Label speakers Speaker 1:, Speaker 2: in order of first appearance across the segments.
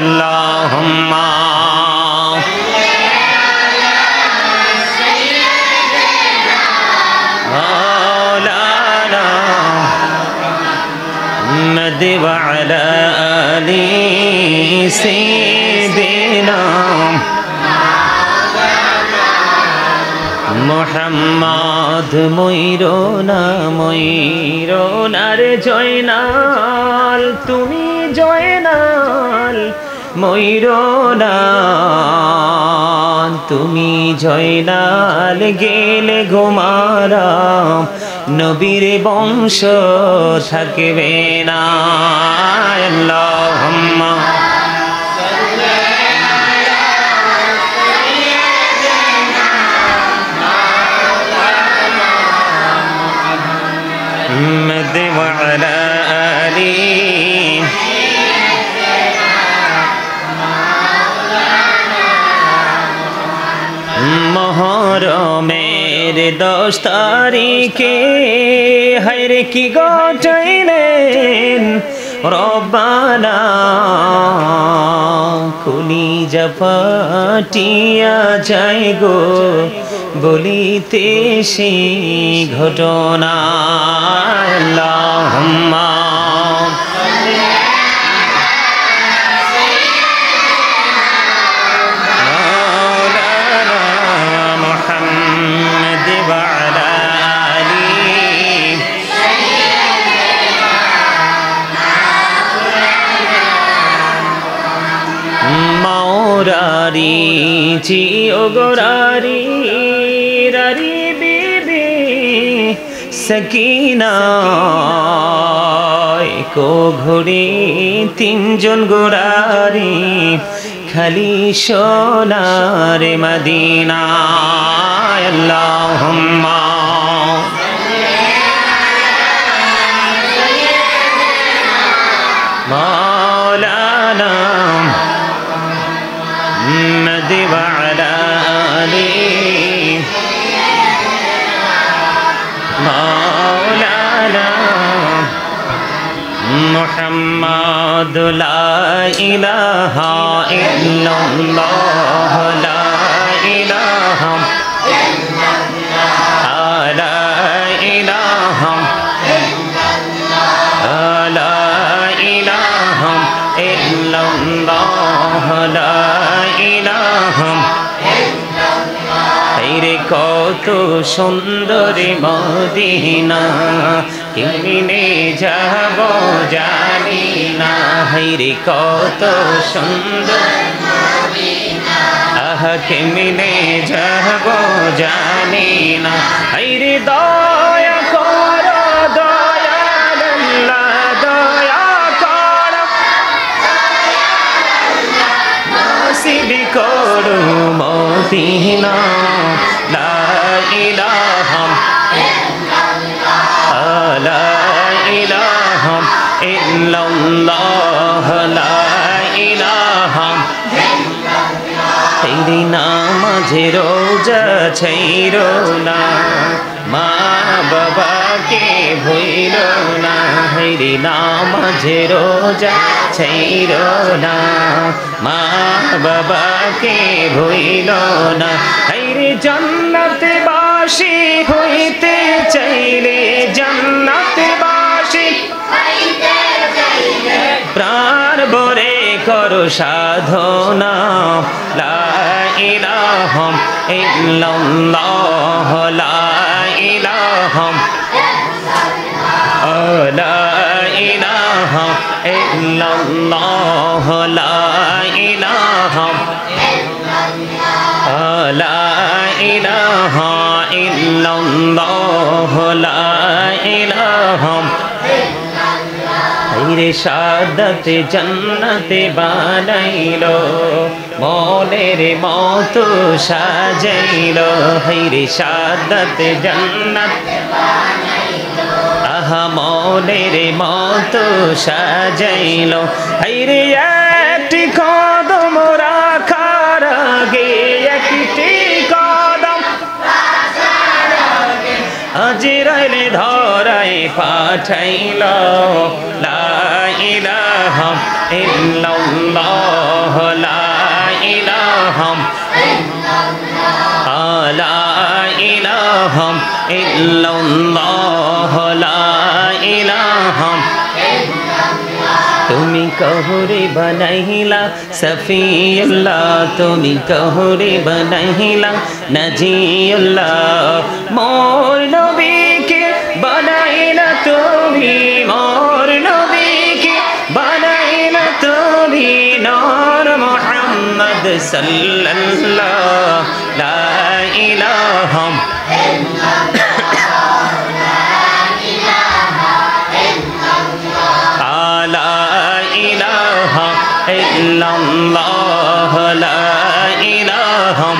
Speaker 1: আল্লাহুম্মা محمد وعلى آل سيدنا محمد ময়ূরনার জয়নাল তুমি জয়নাল ময়ূরনা তুমি জয়নাল গেলে গোমারা নবীর বংশ থাকবে না আল্লাহুম্মা محمد وعلى آله মহরমের 10 তারিখে হায়রে কি ঘটাইলেন রব্বানা কলিজা ফাটিয়া যায় গো বলিতে সেই ঘটনা আল্লাহুম্মা জি ওগরারি রারি বিবি সকিনা কো ঘড়ি 3 জন গোরারি খালি সোনার মদিনা আল্লাহুম্মা মাওলানা محمد وعلى آله مولانا محمد لا إله إلا الله لا إله إلا الله لا إله إلا الله لا إله إلا الله لا কত সুন্দর মদিনা কেমনে যাব জানি না হায়রে কত সুন্দর মদিনা আহা কেমনে যাব জানি না হায়রে দয়া করো দয়াল আল্লাহ দয়া করো নসিব করো মদিনা لا إله إلا الله لا إله إلا الله لا إله إلا الله তেরি নামাজে রোজা ছাইরো না মা বাবাকে ভুইলো না তেরি নামাজে রোজা ছাইরো না মা বাবাকে ভুইলো না হায়রে জান্নাতে বাসী হইতে চাইলে জান্নাতে বাসী হইতে চাইলে প্রাণ ভরে করো সাধনা লা ইলাহা ইল্লাল্লাহ লা ইলাহা লা ইলাহা ইল্লাল্লাহ লা ইলাহা لا إله إلا الله لا إله হায়রে শাহাদাত জান্নাতে বানাইলো মনের মতো সাজাইলো হায়রে শাহাদাত জান্নাতে বানাইলো আহা মনের মতো সাজাইলো হায়রে একটি কদম রাখার আগে একটি কদম আজরাইলে ধরায় পাঠাইলো লা ইলাহা ইল্লাল্লাহ ইলাহা ইল্লাল্লাহ লা ইলাহা তুমি কহুরে বানাইলা সফিউল্লাহ তুমি কহুরে বানাইলা নজিউল্লাহ মোর নবীকে বানাইলা তুমি মোর নবীকে বানাইলা তুমি নূর মুহাম্মদ সাল্লাল্লাহু লা ইলাহা ইল্লাল্লাহ লা ইলাহা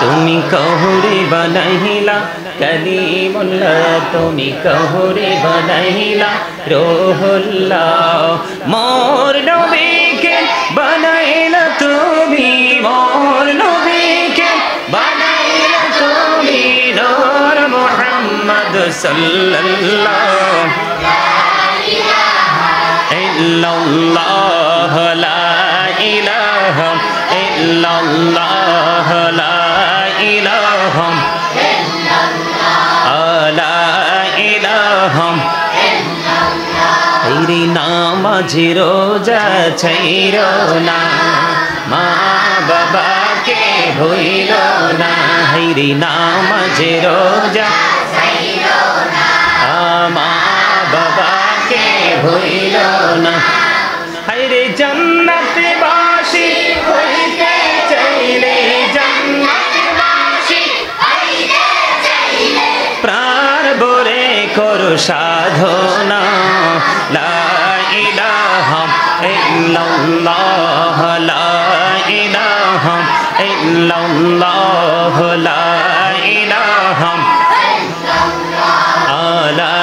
Speaker 1: তুমি কহুরে বানাইলা কলিমুল্লাহ তুমি কহুরে বানাইলা রূহুল্লাহ মোর নবীকে বানাইলা তুমি মোর নবীকে বানাইলা তুমি নূর মুহাম্মদ সাল্লাল্লাহু ইল্লাল্লাহ লা ইলাহা ইল্লাল্লাহ লা ইলাহা লা ইলাহা তেরি নামাজ রোজা ছাইরো না মা বাবাকে ভুইলো না হেরি নামাজ রোজা ছাইরো না মা বাবাকে ভুইলো না হেরি জান্নাতে বাসী হইতে চাইলে জান্নাতবাসী হইতে চাইলে প্রাণ ভরে করো সাধনা লা ইলাহা ইল্লাল্লাহ লা ইলাহা ইল্লাল্লাহ লা ইলাহা লা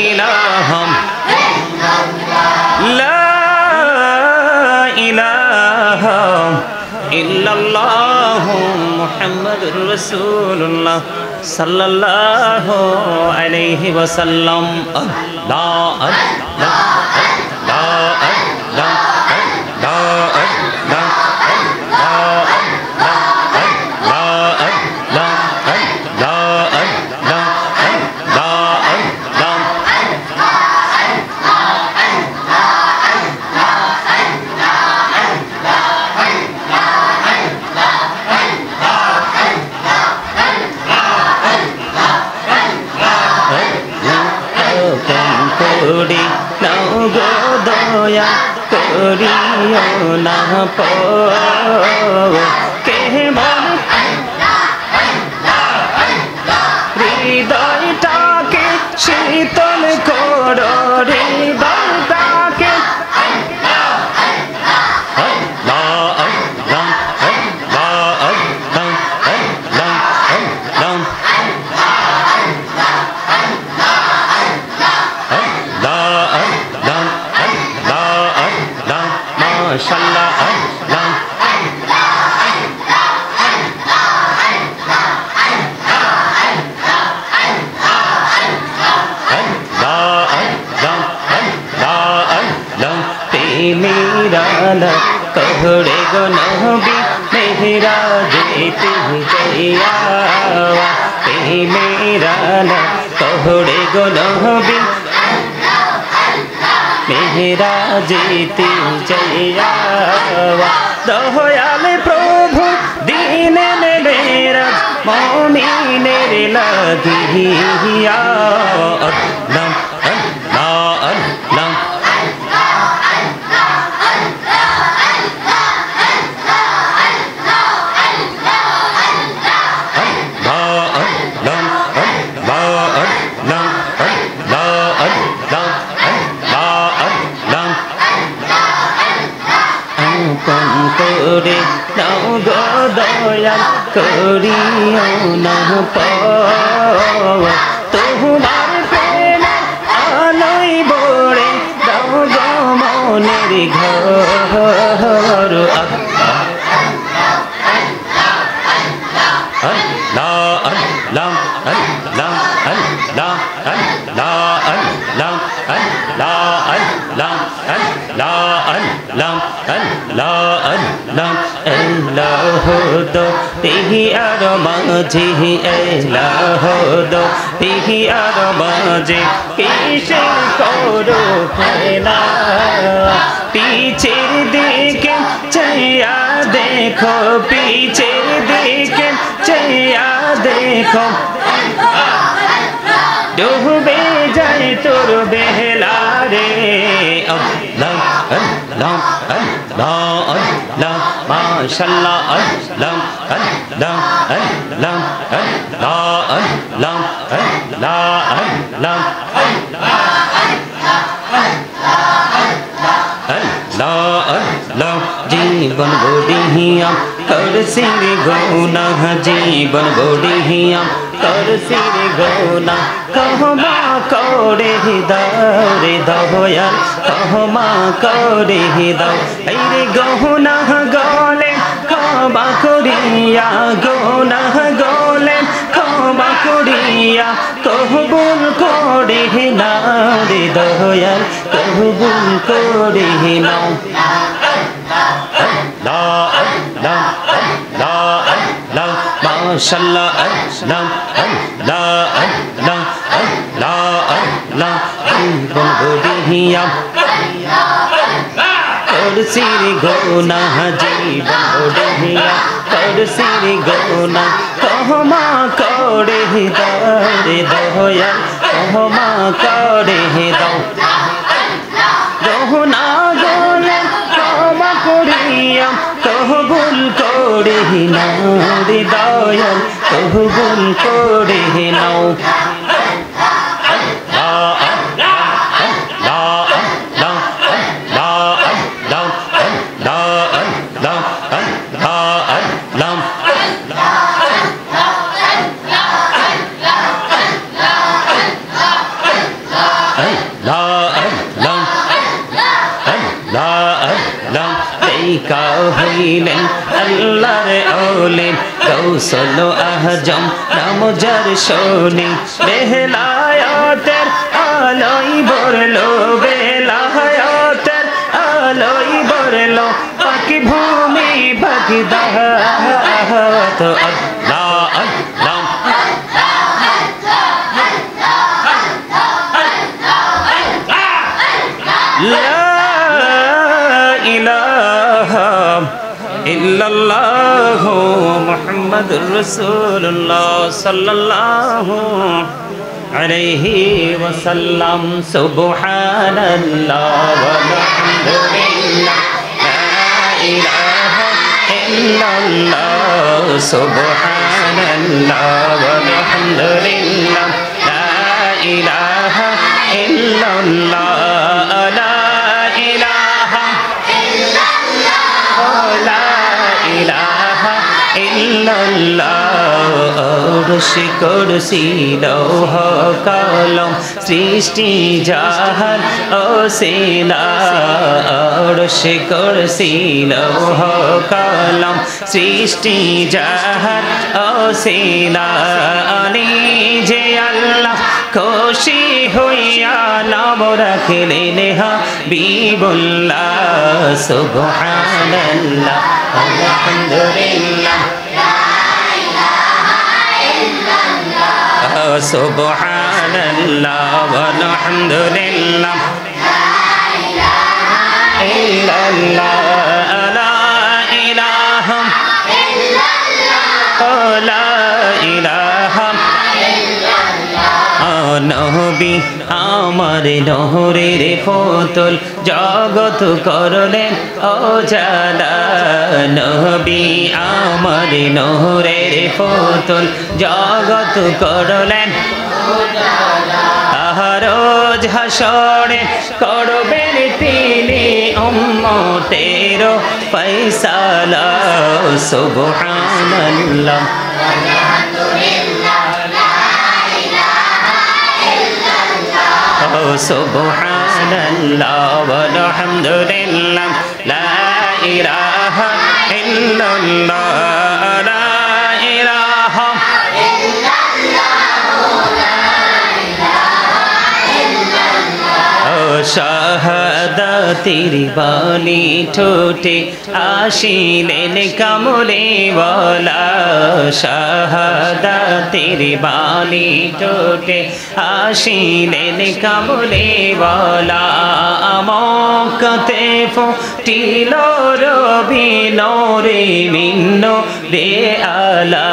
Speaker 1: ইলাহা লা ইলাহা ইল্লাল্লাহ মুহাম্মাদুর রাসূলুল্লাহ সাল্লাল্লাহু আলাইহি ওয়াসাল্লাম আল্লাহ আল্লাহ আল্লাহ আল্লাহ আল্লাহ করি নাও গো দয়া করিও না কেমন হৃদয়টাকে শীতল করো হৃদয়টাকে মাশাআল্লাহ আল্লাহ मेरा कहरे गो नबी मेरा जेती जइया मेरा कहरे गो नबी मेरा जेती जइया दयाल प्रभु दीन मेरा मोमिने लगिया अल्लाह अल्लाह अल्लाह করে নাও গো দয়াল করিও না তোমার প্রেম আলোয় ভরে দাও গো মনের ঘর আল্লাহ আল্লাহ আল্লাহ আল্লাহ আল্লাহ আল্লাহ আল্লাহ আল্লাহ আল্লাহ আল্লাহ আল্লাহ দো তেহি আর মাঝে আল্লাহ দো তেহি আর মাঝে কিসের করো খেলা पीछे देखे चया देखो पीछे देखे चया देखो डूबे जाए तोर बेहला रे अल्लाह अल्लाह अल्लाह अल्लाह माशाल्लाह अल्लाह अल्लाह अल्लाह अल्लाह अल्लाह अल्लाह अल्लाह जीवन बोडिया कर सिर गौना जीवन बोडिया कर सिर गौना कहमा करे दौरे दया कहमा करे दौ रे गौना गले खबा करिया गौना गले खबा करिया कहबुल करे नाও রে দয়াল कहबुल करे नाও माशाल्लाह अल्लाह अल्लाह अल्लाह अल्लाह अल्लाह जीवन बोडिया कर सिर गौना जीवन बोडिया कर सिर गौना कहमा करे दौरे दया कहमा करे दौ गहना गले क्षमा करिया कहबुल करे नाও রে দয়াল कहबुल करे नाও হইলেন আল্লাহর ওলি গৌসল আজম নাম যার শোনি বেলায়েতের আলোয় ভরলো বেলায়েতের আলোয় ভরলো পাকি ভূমি পাকি দাহাত আল্লাহ আল্লাহ इल्लल्लाह मुहम्मदुर रसूलुल्लाह सल्लल्लाहु अलैहि वसल्लम सुबहानल्लाह वल्हम्दुलिल्लाह ला इलाहा इल्लल्लाह सुबहानल्लाह वल्हम्दुलिल्लाह ला इलाहा इल्लल्लाह অরশে কুরসি লৌহ কলম সৃষ্টি জাহান অসীলা অরশে কুরসি লৌহ কলম সৃষ্টি জাহান অসীলা নিজে আল্লাহ খুশি হইয়া নাম রাখলেন হাবিবুল্লাহ সুবহানাল্লাহ আলহামদুলিল্লাহ সুবহানাল্লাহ ওয়ালহামদুলিল্লাহ ইল্লাল্লাহ লা ইলাহা ইল্লাল্লাহ লা ইলাহা নবী আমার নহরের ফতুল জগত করলেন ওজালা নবী আমার নহরের ফতুল জগত করলেন রোজ হাসরে করবেন তিনি উম্মতের ফয়সালা সুবহানাল্লাহ সুবহানাল্লাহ ওয়ালহামদুলিল্লাহ লা ইলাহা ইল্লাল্লাহ লা ইলাহা ইল্লাল্লাহ লা ইলাহা ইল্লাল্লাহ শাহাদাতের বাণী ঠোঁটে আসিলেন কামলে ওয়ালা শাহাদাতের বাণী ঠোঁটে আসিলেন কামলে ওয়ালা মক্কাতে ফুটিল রবি নূরে মিন রে আলা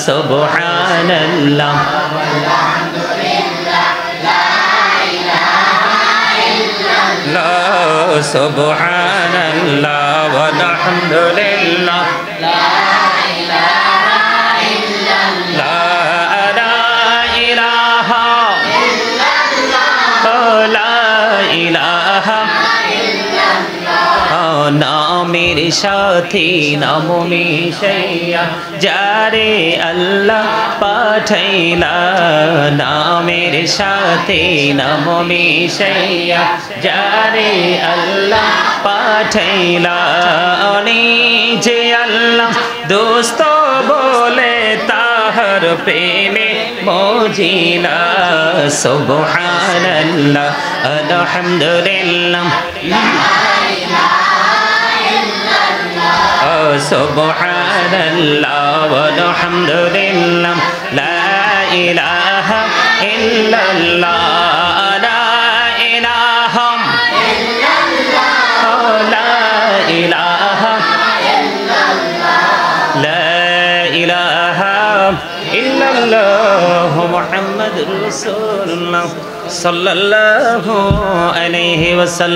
Speaker 1: সুবহানাল্লাহ সুবহানাল্লাহ ওয়ালহামদুলিল্লাহ লা ইলাহা ইল্লাল্লাহ লা ইলাহা নামের সাথে নাম মিশাইয়া যারে আল্লাহ পাঠাইলা নামের সাথে নাম মিশাইয়া যারে আল্লাহ পাঠাইলা যে আল্লাহ দোস্ত বলে তাহার প্রেমে মজিলা সুবহানাল্লাহ আলহামদুলিল্লাহ সুবহানাল্লাহ ওয়ালহামদুলিল্লাহ লা ইলাহা ইল্লাল্লাহ লা ইলাহা ইল্লাল্লাহ লা ইলাহা ইল্লাল্লাহ লা ইলাহা ইল্লাল্লাহ মুহাম্মাদুর রাসূলুল্লাহ সাল্লাল্লাহু আলাইহি ওয়াসাল্লাম